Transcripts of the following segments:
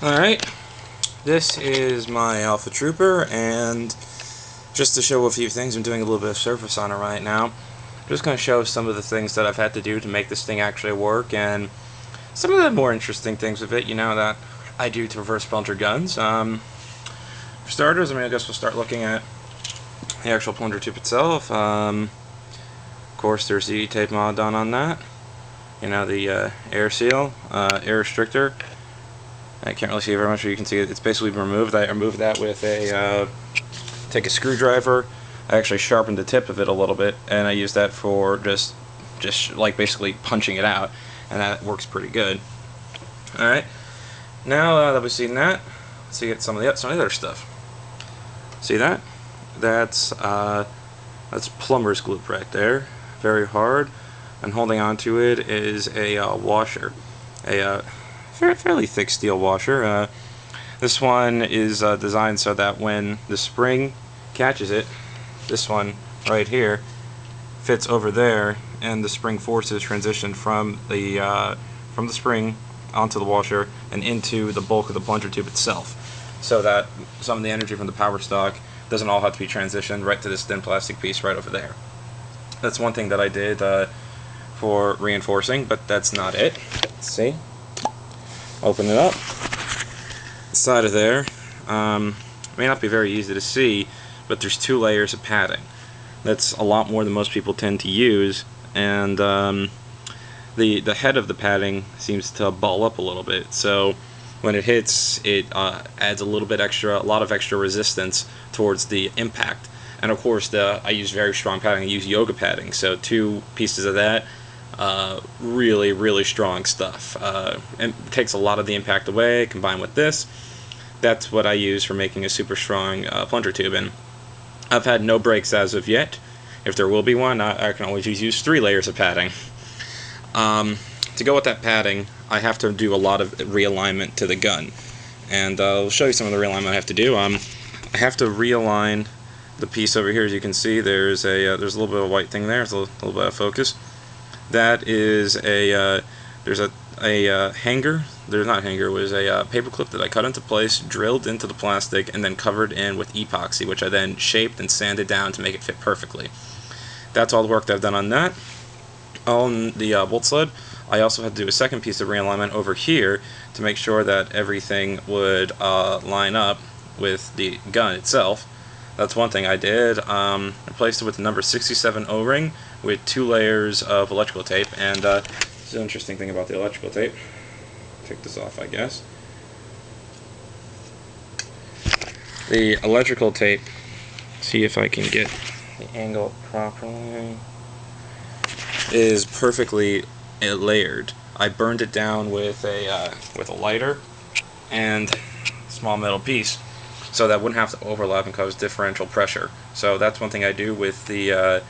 Alright, this is my Alpha Trooper, and just to show a few things, I'm doing a little bit of surface on it right now. I'm just going to show some of the things that I've had to do to make this thing actually work, and some of the more interesting things with it, that I do to reverse plunger guns. For starters, I guess we'll start looking at the actual plunger tube itself. Of course, there's the E-tape mod done on that. The air seal, air restrictor. I can't really see it very much, but you can see it's basically been removed. I removed that with take a screwdriver. I actually sharpened the tip of it a little bit, and I used that for just like basically punching it out, and that works pretty good. Alright, now that we've seen that, let's get some of the other stuff. See that? That's plumber's glue right there. Very hard, and holding onto it is a washer. A fairly thick steel washer. This one is designed so that when the spring catches it, this one right here fits over there, and the spring forces transition from the spring onto the washer and into the bulk of the plunger tube itself, so that some of the energy from the power stock doesn't all have to be transitioned right to this thin plastic piece right over there. That's one thing that I did for reinforcing, but that's not it. Let's see. Open it up. Inside of there, may not be very easy to see, but there's 2 layers of padding. That's a lot more than most people tend to use, and the head of the padding seems to ball up a little bit. So when it hits, it adds a lot of extra resistance towards the impact. And of course, I use very strong padding. I use yoga padding, so 2 pieces of that. Really strong stuff. It takes a lot of the impact away. Combined with this, that's what I use for making a super strong plunger tube. And I've had no breaks as of yet. If there will be one, I can always use 3 layers of padding. To go with that padding, I have to do a lot of realignment to the gun, and I'll show you some of the realignment I have to do. I have to realign the piece over here. As you can see, there's a little bit of white thing there. It's a little bit of focus. That is there's a hanger. There's not a hanger. It was a paper clip that I cut into place, drilled into the plastic, and then covered in with epoxy, which I then shaped and sanded down to make it fit perfectly. That's all the work that I've done on that. On the bolt sled, I also had to do a second piece of realignment over here to make sure that everything would line up with the gun itself. That's one thing I did. I replaced it with the number 67 O-ring with 2 layers of electrical tape, and this is an interesting thing about the electrical tape. Take this off, I guess. The electrical tape, see if I can get the angle properly, is perfectly layered. I burned it down with a lighter and a small metal piece, so that wouldn't have to overlap and cause differential pressure. So that's one thing I do with the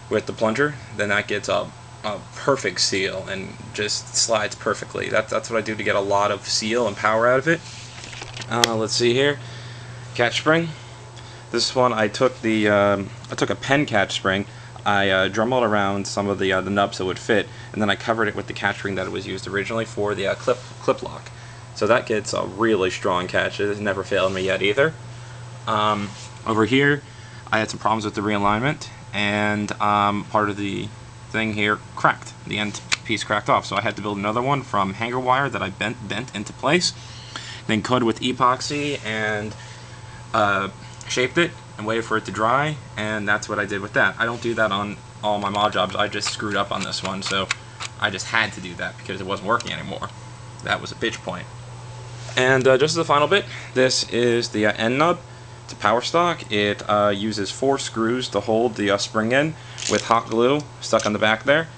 plunger. Then that gets a perfect seal and just slides perfectly. That's what I do to get a lot of seal and power out of it. Let's see here. Catch spring. This one I took a pen catch spring. I dremelled around some of the nubs that would fit, and then I covered it with the catch spring that was used originally for the clip lock. So that gets a really strong catch. It has never failed me yet either. Over here, I had some problems with the realignment, and part of the thing here cracked. The end piece cracked off, so I had to build another one from hanger wire that I bent into place, then coated with epoxy and shaped it and waited for it to dry, and that's what I did with that. I don't do that on all my mod jobs. I just screwed up on this one, so I just had to do that because it wasn't working anymore. That was a bitch point. And just as a final bit, this is the end nub. It's a power stock. It uses 4 screws to hold the spring in with hot glue stuck on the back there.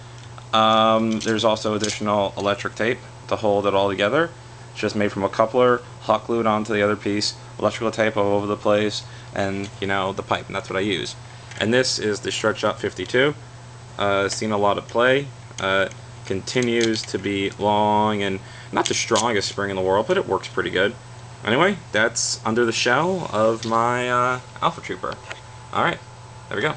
There's also additional electric tape to hold it all together. It's just made from a coupler, hot glued onto the other piece, electrical tape all over the place, and the pipe, and that's what I use. And this is the Stretch Up 52. Seen a lot of play. Continues to be long and not the strongest spring in the world, but it works pretty good. Anyway, that's under the shell of my Alpha Trooper. Alright, there we go.